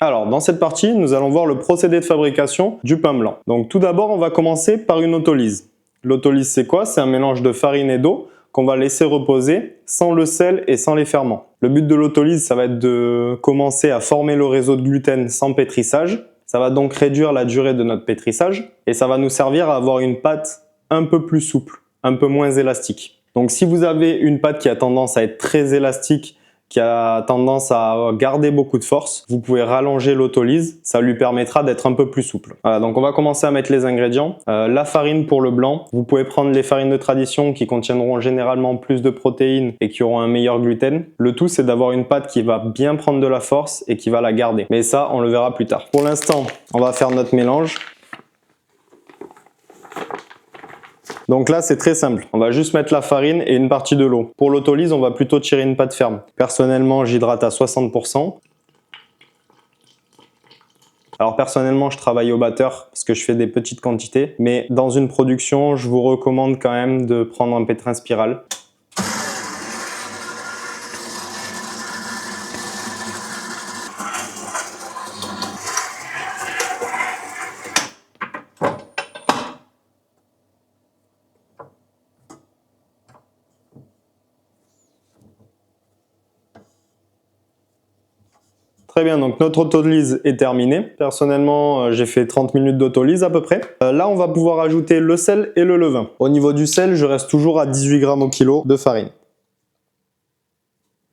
Alors, dans cette partie, nous allons voir le procédé de fabrication du pain blanc. Donc tout d'abord, on va commencer par une autolyse. L'autolyse, c'est quoi? C'est un mélange de farine et d'eau qu'on va laisser reposer sans le sel et sans les ferments. Le but de l'autolyse, ça va être de commencer à former le réseau de gluten sans pétrissage. Ça va donc réduire la durée de notre pétrissage et ça va nous servir à avoir une pâte un peu plus souple, un peu moins élastique. Donc si vous avez une pâte qui a tendance à être très élastique, qui a tendance à garder beaucoup de force, vous pouvez rallonger l'autolyse, ça lui permettra d'être un peu plus souple. Voilà, donc on va commencer à mettre les ingrédients. La farine pour le blanc, vous pouvez prendre les farines de tradition qui contiendront généralement plus de protéines et qui auront un meilleur gluten. Le tout, c'est d'avoir une pâte qui va bien prendre de la force et qui va la garder. Mais ça, on le verra plus tard. Pour l'instant, on va faire notre mélange. Donc là, c'est très simple. On va juste mettre la farine et une partie de l'eau. Pour l'autolyse, on va plutôt tirer une pâte ferme. Personnellement, j'hydrate à 60%. Alors personnellement, je travaille au batteur parce que je fais des petites quantités. Mais dans une production, je vous recommande quand même de prendre un pétrin spiral. Très bien, donc notre autolyse est terminée. Personnellement, j'ai fait 30 minutes d'autolyse à peu près. Là, on va pouvoir ajouter le sel et le levain. Au niveau du sel, je reste toujours à 18 grammes au kilo de farine.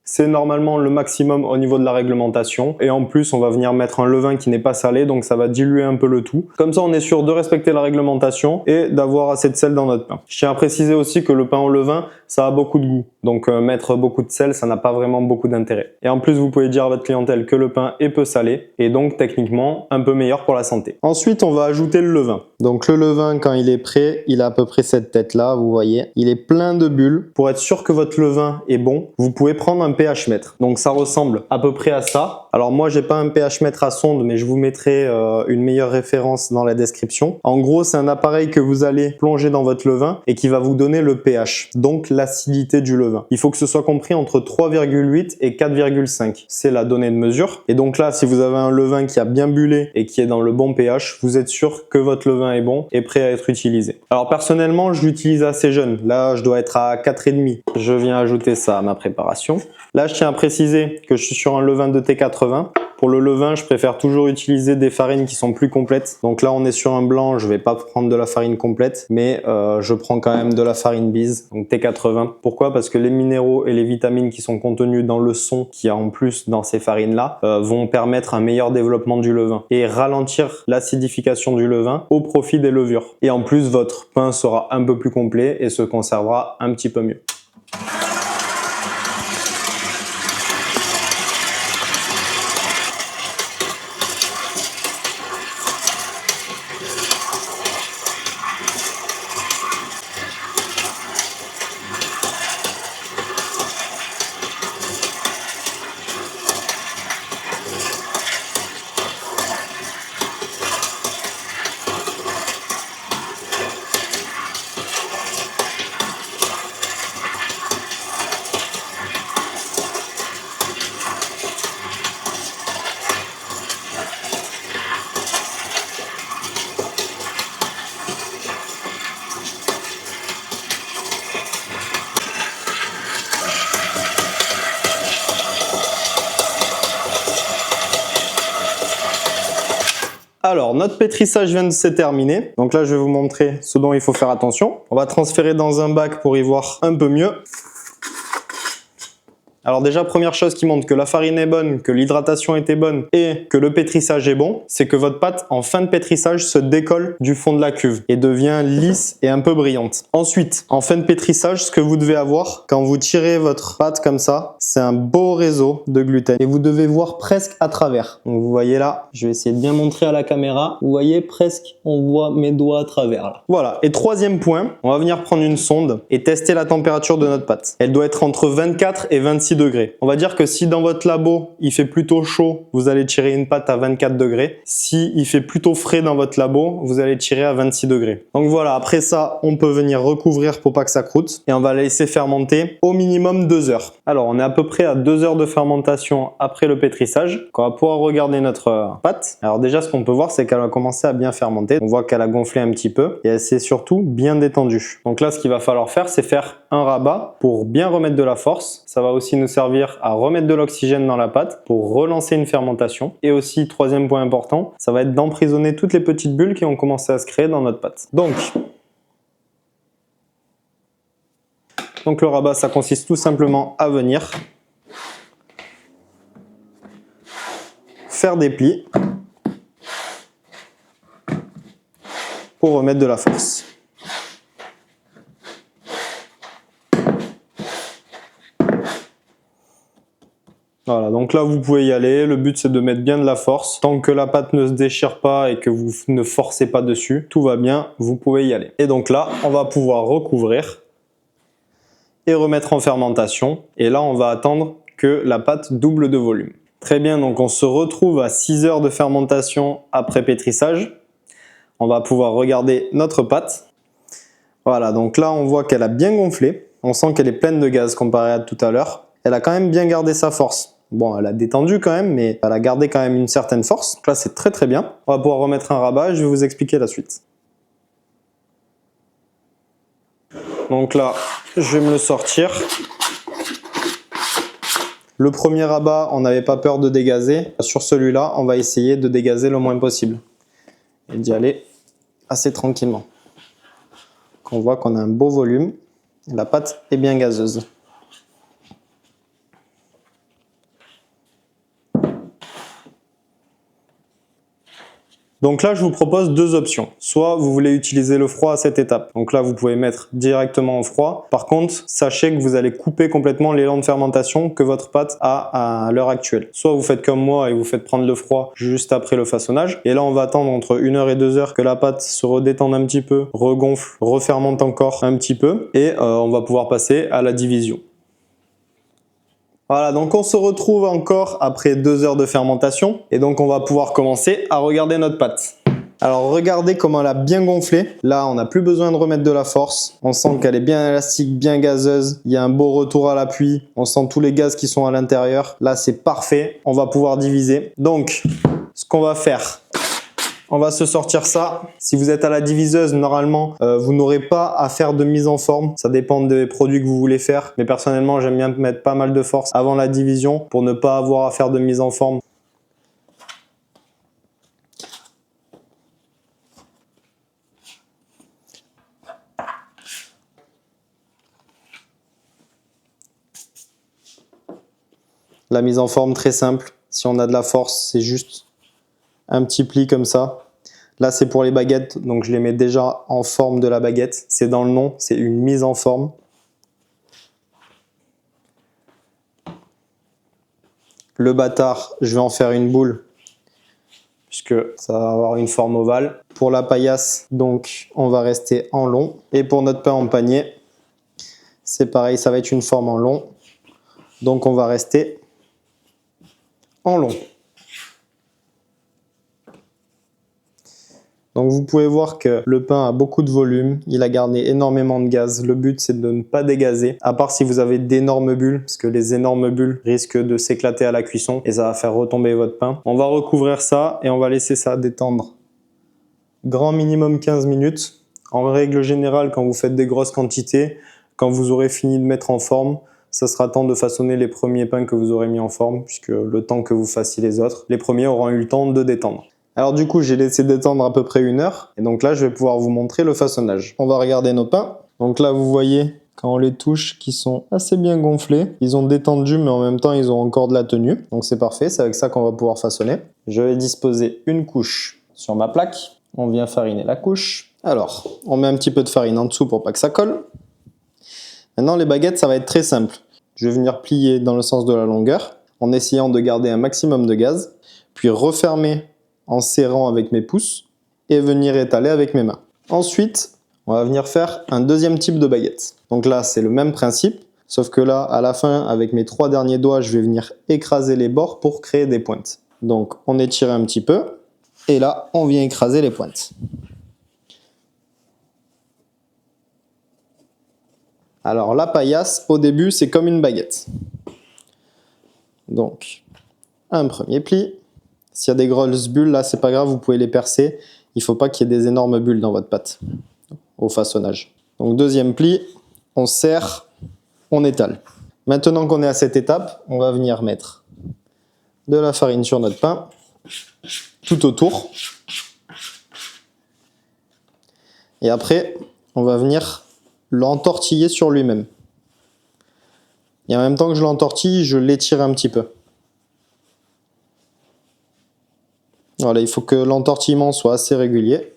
C'est normalement le maximum au niveau de la réglementation. Et en plus, on va venir mettre un levain qui n'est pas salé, donc ça va diluer un peu le tout. Comme ça, on est sûr de respecter la réglementation et d'avoir assez de sel dans notre pain. Je tiens à préciser aussi que le pain au levain, ça a beaucoup de goût. Donc mettre beaucoup de sel, ça n'a pas vraiment beaucoup d'intérêt. Et en plus, vous pouvez dire à votre clientèle que le pain est peu salé et donc techniquement un peu meilleur pour la santé. Ensuite, on va ajouter le levain. Donc le levain, quand il est prêt, il a à peu près cette tête-là, vous voyez. Il est plein de bulles. Pour être sûr que votre levain est bon, vous pouvez prendre un pH mètre. Donc ça ressemble à peu près à ça. Alors moi, j'ai pas un pH mètre à sonde, mais je vous mettrai une meilleure référence dans la description. En gros, c'est un appareil que vous allez plonger dans votre levain et qui va vous donner le pH, donc l'acidité du levain. Il faut que ce soit compris entre 3,8 et 4,5. C'est la donnée de mesure. Et donc là, si vous avez un levain qui a bien bullé et qui est dans le bon pH, vous êtes sûr que votre levain est bon et prêt à être utilisé. Alors personnellement, je l'utilise assez jeune. Là, je dois être à 4,5. Je viens ajouter ça à ma préparation. Là, je tiens à préciser que je suis sur un levain de T80. Pour le levain, je préfère toujours utiliser des farines qui sont plus complètes. Donc là, on est sur un blanc, je vais pas prendre de la farine complète, mais je prends quand même de la farine bise, donc T80. Pourquoi? Parce que les minéraux et les vitamines qui sont contenus dans le son qu'il y a en plus dans ces farines-là vont permettre un meilleur développement du levain et ralentir l'acidification du levain au profit des levures. Et en plus, votre pain sera un peu plus complet et se conservera un petit peu mieux. Alors, notre pétrissage vient de se terminer. Donc là, je vais vous montrer ce dont il faut faire attention. On va transférer dans un bac pour y voir un peu mieux. Alors déjà, première chose qui montre que la farine est bonne, que l'hydratation était bonne et que le pétrissage est bon, c'est que votre pâte en fin de pétrissage se décolle du fond de la cuve et devient lisse et un peu brillante. Ensuite, en fin de pétrissage, ce que vous devez avoir quand vous tirez votre pâte comme ça, c'est un beau réseau de gluten et vous devez voir presque à travers. Donc vous voyez là, je vais essayer de bien montrer à la caméra. Vous voyez presque, on voit mes doigts à travers là. Voilà. Et troisième point, on va venir prendre une sonde et tester la température de notre pâte. Elle doit être entre 24 et 26 26 degrés. On va dire que si dans votre labo, il fait plutôt chaud, vous allez tirer une pâte à 24 degrés. Si il fait plutôt frais dans votre labo, vous allez tirer à 26 degrés. Donc voilà, après ça, on peut venir recouvrir pour pas que ça croûte et on va la laisser fermenter au minimum 2 heures. Alors, on est à peu près à 2 heures de fermentation après le pétrissage. Donc, on va pouvoir regarder notre pâte. Alors déjà, ce qu'on peut voir, c'est qu'elle a commencé à bien fermenter. On voit qu'elle a gonflé un petit peu et elle s'est surtout bien détendue. Donc là, ce qu'il va falloir faire, c'est faire un rabat pour bien remettre de la force. Ça va aussi nous servir à remettre de l'oxygène dans la pâte pour relancer une fermentation. Et aussi, troisième point important, ça va être d'emprisonner toutes les petites bulles qui ont commencé à se créer dans notre pâte. Donc le rabat, ça consiste tout simplement à venir faire des plis pour remettre de la force. Voilà, donc là vous pouvez y aller, le but c'est de mettre bien de la force. Tant que la pâte ne se déchire pas et que vous ne forcez pas dessus, tout va bien, vous pouvez y aller. Et donc là, on va pouvoir recouvrir et remettre en fermentation. Et là, on va attendre que la pâte double de volume. Très bien, donc on se retrouve à 6 heures de fermentation après pétrissage. On va pouvoir regarder notre pâte. Voilà, donc là, on voit qu'elle a bien gonflé. On sent qu'elle est pleine de gaz comparé à tout à l'heure. Elle a quand même bien gardé sa force. Bon, elle a détendu quand même, mais elle a gardé quand même une certaine force. Donc là, c'est très très bien. On va pouvoir remettre un rabat et je vais vous expliquer la suite. Donc là, je vais me le sortir. Le premier rabat, on n'avait pas peur de dégazer. Sur celui-là, on va essayer de dégazer le moins possible. Et d'y aller assez tranquillement. Donc on voit qu'on a un beau volume. La pâte est bien gazeuse. Donc là, je vous propose deux options. Soit vous voulez utiliser le froid à cette étape. Donc là, vous pouvez mettre directement au froid. Par contre, sachez que vous allez couper complètement l'élan de fermentation que votre pâte a à l'heure actuelle. Soit vous faites comme moi et vous faites prendre le froid juste après le façonnage. Et là, on va attendre entre 1 heure et 2 heures que la pâte se redétende un petit peu, regonfle, refermente encore un petit peu. Et on va pouvoir passer à la division. Voilà, donc on se retrouve encore après 2 heures de fermentation et donc on va pouvoir commencer à regarder notre pâte. Alors regardez comment elle a bien gonflé. Là, on n'a plus besoin de remettre de la force. On sent qu'elle est bien élastique, bien gazeuse. Il y a un beau retour à l'appui. On sent tous les gaz qui sont à l'intérieur. Là, c'est parfait. On va pouvoir diviser. Donc, ce qu'on va faire, on va se sortir ça. Si vous êtes à la diviseuse, normalement, vous n'aurez pas à faire de mise en forme. Ça dépend des produits que vous voulez faire. Mais personnellement, j'aime bien mettre pas mal de force avant la division pour ne pas avoir à faire de mise en forme. La mise en forme, très simple. Si on a de la force, c'est juste un petit pli comme ça. Là, c'est pour les baguettes, donc je les mets déjà en forme de la baguette. C'est dans le nom, c'est une mise en forme. Le bâtard, je vais en faire une boule, puisque ça va avoir une forme ovale. Pour la paillasse, donc, on va rester en long. Et pour notre pain en panier, c'est pareil, ça va être une forme en long. Donc, on va rester en long. Donc vous pouvez voir que le pain a beaucoup de volume, il a gardé énormément de gaz. Le but c'est de ne pas dégazer, à part si vous avez d'énormes bulles, parce que les énormes bulles risquent de s'éclater à la cuisson et ça va faire retomber votre pain. On va recouvrir ça et on va laisser ça détendre. Grand minimum 15 minutes. En règle générale, quand vous faites des grosses quantités, quand vous aurez fini de mettre en forme, ça sera temps de façonner les premiers pains que vous aurez mis en forme, puisque le temps que vous fassiez les autres, les premiers auront eu le temps de détendre. Alors du coup, j'ai laissé détendre à peu près 1 heure. Et donc là, je vais pouvoir vous montrer le façonnage. On va regarder nos pains. Donc là, vous voyez, quand on les touche, qu'ils sont assez bien gonflés. Ils ont détendu, mais en même temps, ils ont encore de la tenue. Donc c'est parfait, c'est avec ça qu'on va pouvoir façonner. Je vais disposer une couche sur ma plaque. On vient fariner la couche. Alors, on met un petit peu de farine en dessous pour pas que ça colle. Maintenant, les baguettes, ça va être très simple. Je vais venir plier dans le sens de la longueur, en essayant de garder un maximum de gaz, puis refermer en serrant avec mes pouces et venir étaler avec mes mains. Ensuite, on va venir faire un deuxième type de baguette. Donc là, c'est le même principe, Sauf que là, à la fin, avec mes 3 derniers doigts, je vais venir écraser les bords pour créer des pointes. Donc on étire un petit peu, et là, on vient écraser les pointes. Alors la paillasse, au début, c'est comme une baguette. Donc, un premier pli. S'il y a des grosses bulles, là, c'est pas grave, vous pouvez les percer. Il ne faut pas qu'il y ait des énormes bulles dans votre pâte au façonnage. Donc deuxième pli, on serre, on étale. Maintenant qu'on est à cette étape, on va venir mettre de la farine sur notre pain, tout autour. Et après, on va venir l'entortiller sur lui-même. Et en même temps que je l'entortille, je l'étire un petit peu. Voilà, il faut que l'entortillement soit assez régulier.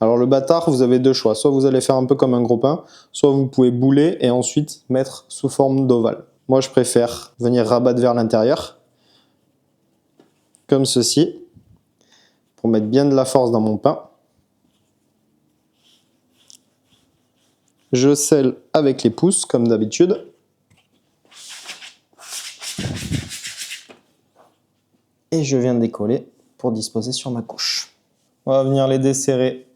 Alors le bâtard, vous avez 2 choix. Soit vous allez faire un peu comme un gros pain, soit vous pouvez bouler et ensuite mettre sous forme d'ovale. Moi, je préfère venir rabattre vers l'intérieur, comme ceci, pour mettre bien de la force dans mon pain. Je scelle avec les pouces, comme d'habitude. Et je viens décoller pour disposer sur ma couche. On va venir les desserrer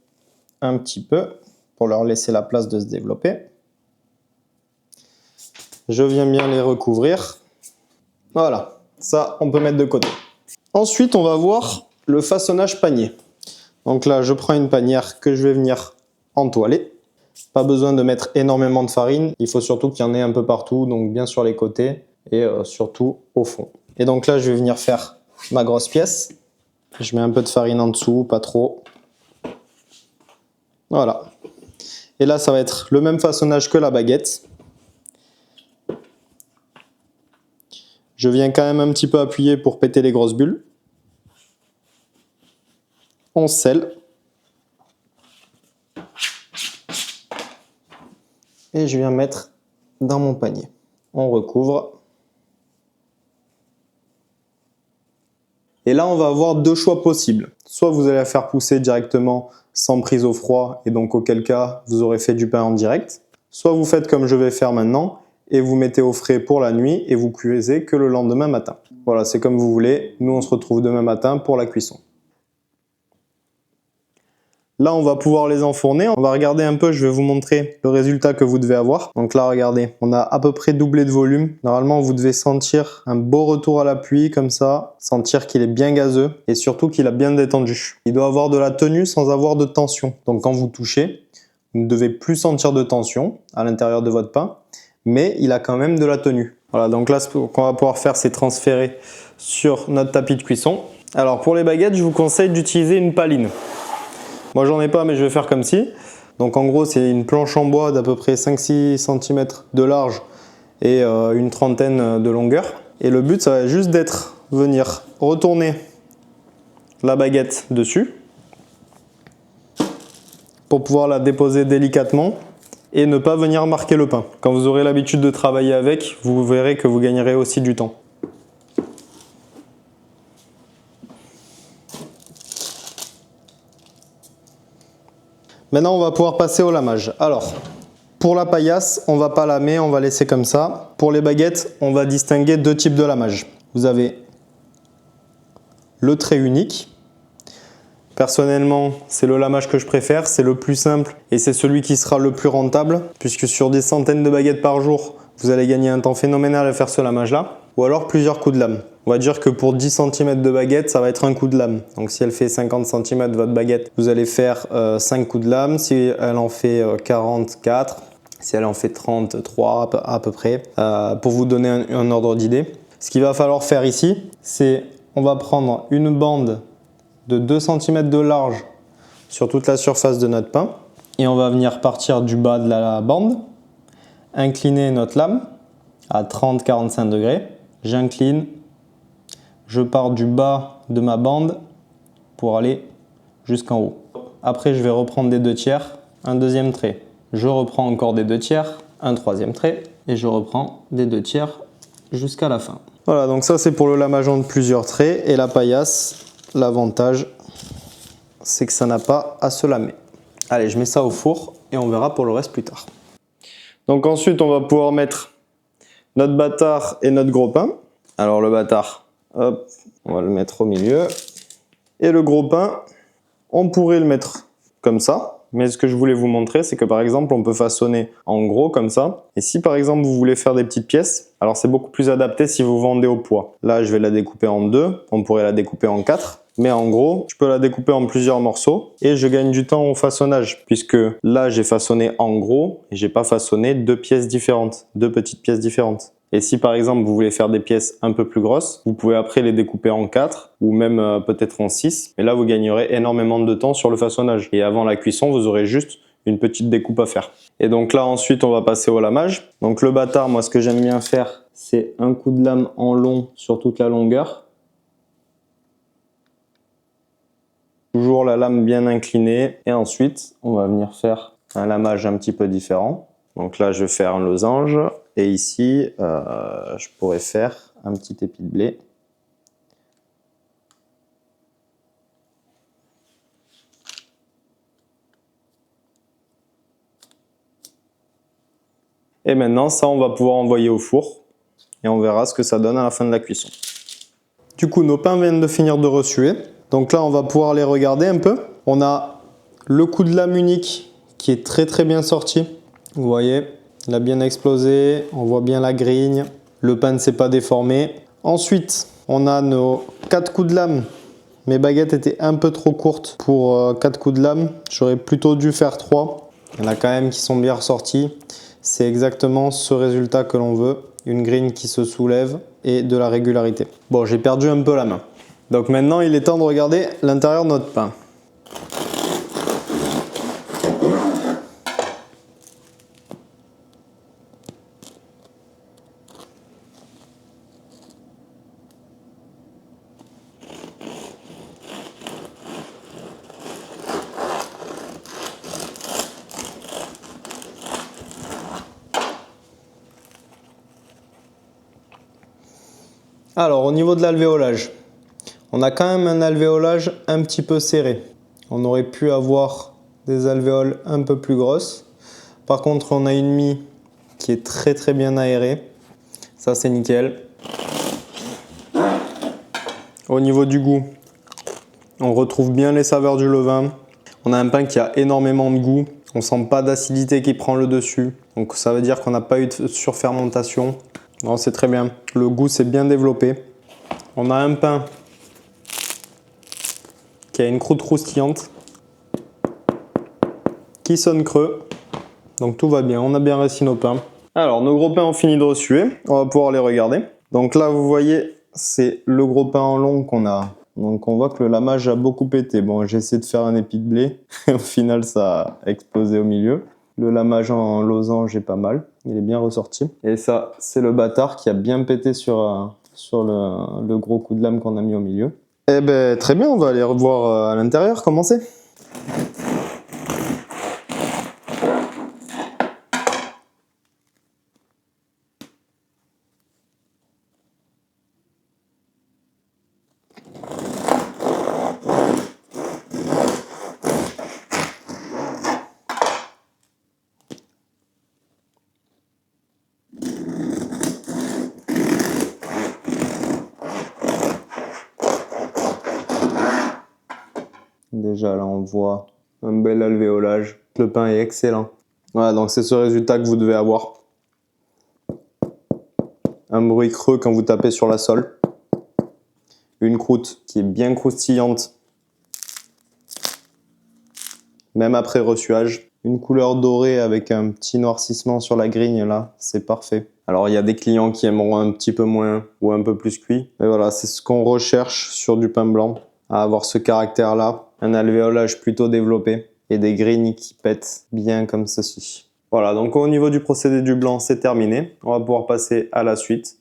un petit peu pour leur laisser la place de se développer. Je viens bien les recouvrir. Voilà, ça on peut mettre de côté. Ensuite, on va voir le façonnage panier. Donc là, je prends une panière que je vais venir entoiler. Pas besoin de mettre énormément de farine, il faut surtout qu'il y en ait un peu partout, donc bien sur les côtés et surtout au fond. Et donc là, je vais venir faire ma grosse pièce. Je mets un peu de farine en dessous, pas trop. Voilà. Et là, ça va être le même façonnage que la baguette. Je viens quand même un petit peu appuyer pour péter les grosses bulles. On scelle. Et je viens mettre dans mon panier. On recouvre. Et là, on va avoir 2 choix possibles. Soit vous allez la faire pousser directement sans prise au froid, et donc auquel cas, vous aurez fait du pain en direct. Soit vous faites comme je vais faire maintenant, et vous mettez au frais pour la nuit, et vous cuisez que le lendemain matin. Voilà, c'est comme vous voulez. Nous, on se retrouve demain matin pour la cuisson. Là, on va pouvoir les enfourner. On va regarder un peu, je vais vous montrer le résultat que vous devez avoir. Donc là, regardez, on a à peu près doublé de volume. Normalement, vous devez sentir un beau retour à l'appui, comme ça. Sentir qu'il est bien gazeux et surtout qu'il a bien détendu. Il doit avoir de la tenue sans avoir de tension. Donc quand vous touchez, vous ne devez plus sentir de tension à l'intérieur de votre pain, mais il a quand même de la tenue. Voilà, donc là, ce qu'on va pouvoir faire, c'est transférer sur notre tapis de cuisson. Alors pour les baguettes, je vous conseille d'utiliser une paline. Moi j'en ai pas, mais je vais faire comme ci. Donc en gros c'est une planche en bois d'à peu près 5-6 cm de large et une trentaine de longueur. Et le but ça va juste d'être venir retourner la baguette dessus pour pouvoir la déposer délicatement et ne pas venir marquer le pain. Quand vous aurez l'habitude de travailler avec, vous verrez que vous gagnerez aussi du temps. Maintenant, on va pouvoir passer au lamage. Alors, pour la paillasse, on ne va pas lamer, on va laisser comme ça. Pour les baguettes, on va distinguer 2 types de lamage. Vous avez le trait unique. Personnellement, c'est le lamage que je préfère, c'est le plus simple et c'est celui qui sera le plus rentable, puisque sur des centaines de baguettes par jour, vous allez gagner un temps phénoménal à faire ce lamage-là. Ou alors plusieurs coups de lame. On va dire que pour 10 cm de baguette, ça va être un coup de lame. Donc si elle fait 50 cm votre baguette, vous allez faire 5 coups de lame. Si elle en fait 44, si elle en fait 33 à peu près, pour vous donner un ordre d'idée. Ce qu'il va falloir faire ici, c'est on va prendre une bande de 2 cm de large sur toute la surface de notre pain. Et on va venir partir du bas de la bande, incliner notre lame à 30-45 degrés. J'incline, je pars du bas de ma bande pour aller jusqu'en haut. Après, je vais reprendre des 2/3, un deuxième trait. Je reprends encore des 2/3, un troisième trait et je reprends des 2/3 jusqu'à la fin. Voilà, donc ça c'est pour le lamage en plusieurs traits et la paillasse, l'avantage c'est que ça n'a pas à se lamer. Allez, je mets ça au four et on verra pour le reste plus tard. Donc ensuite, on va pouvoir mettre notre bâtard et notre gros pain. Alors le bâtard, hop, on va le mettre au milieu. Et le gros pain, on pourrait le mettre comme ça. Mais ce que je voulais vous montrer, c'est que par exemple, on peut façonner en gros comme ça. Et si par exemple, vous voulez faire des petites pièces, alors c'est beaucoup plus adapté si vous vendez au poids. Là, je vais la découper en 2, on pourrait la découper en 4. Mais en gros, je peux la découper en plusieurs morceaux et je gagne du temps au façonnage. Puisque là, j'ai façonné en gros et j'ai pas façonné 2 pièces différentes, 2 petites pièces différentes. Et si par exemple vous voulez faire des pièces un peu plus grosses, vous pouvez après les découper en 4 ou même peut-être en 6. Mais là vous gagnerez énormément de temps sur le façonnage. Et avant la cuisson, vous aurez juste une petite découpe à faire. Et donc là ensuite on va passer au lamage. Donc le bâtard, moi ce que j'aime bien faire, c'est un coup de lame en long sur toute la longueur. Toujours la lame bien inclinée. Et ensuite on va venir faire un lamage un petit peu différent. Donc là je vais faire un losange. Et ici, je pourrais faire un petit épi de blé. Et maintenant, ça, on va pouvoir envoyer au four. Et on verra ce que ça donne à la fin de la cuisson. Du coup, nos pains viennent de finir de ressuer. Donc là, on va pouvoir les regarder un peu. On a le coup de lame unique qui est très bien sorti. Vous voyez, il a bien explosé. On voit bien la grigne. Le pain ne s'est pas déformé. Ensuite, on a nos 4 coups de lame. Mes baguettes étaient un peu trop courtes pour 4 coups de lame. J'aurais plutôt dû faire 3. Il y en a quand même qui sont bien ressortis. C'est exactement ce résultat que l'on veut. Une grigne qui se soulève et de la régularité. Bon, j'ai perdu un peu la main. Donc maintenant, il est temps de regarder l'intérieur de notre pain. Alors, au niveau de l'alvéolage, on a quand même un alvéolage un petit peu serré. On aurait pu avoir des alvéoles un peu plus grosses. Par contre, on a une mie qui est très bien aérée. Ça, c'est nickel. Au niveau du goût, on retrouve bien les saveurs du levain. On a un pain qui a énormément de goût. On sent pas d'acidité qui prend le dessus. Donc ça veut dire qu'on n'a pas eu de surfermentation. Non, c'est très bien. Le goût s'est bien développé. On a un pain qui a une croûte croustillante, qui sonne creux. Donc tout va bien, on a bien réussi nos pains. Alors nos gros pains ont fini de ressuer. On va pouvoir les regarder. Donc là vous voyez, c'est le gros pain en long qu'on a. Donc on voit que le lamage a beaucoup pété. Bon, j'ai essayé de faire un épi de blé. Et au final ça a explosé au milieu. Le lamage en losange est pas mal. Il est bien ressorti. Et ça, c'est le bâtard qui a bien pété sur le gros coup de lame qu'on a mis au milieu. Eh ben très bien, on va aller revoir à l'intérieur comment c'est. Déjà là on voit un bel alvéolage. Le pain est excellent. Voilà, donc c'est ce résultat que vous devez avoir. Un bruit creux quand vous tapez sur la sole. Une croûte qui est bien croustillante. Même après ressuage. Une couleur dorée avec un petit noircissement sur la grigne là, c'est parfait. Alors il y a des clients qui aimeront un petit peu moins ou un peu plus cuit. Mais voilà, c'est ce qu'on recherche sur du pain blanc. À avoir ce caractère là. Un alvéolage plutôt développé. Et des grignes qui pètent bien comme ceci. Voilà, donc au niveau du procédé du blanc, c'est terminé. On va pouvoir passer à la suite.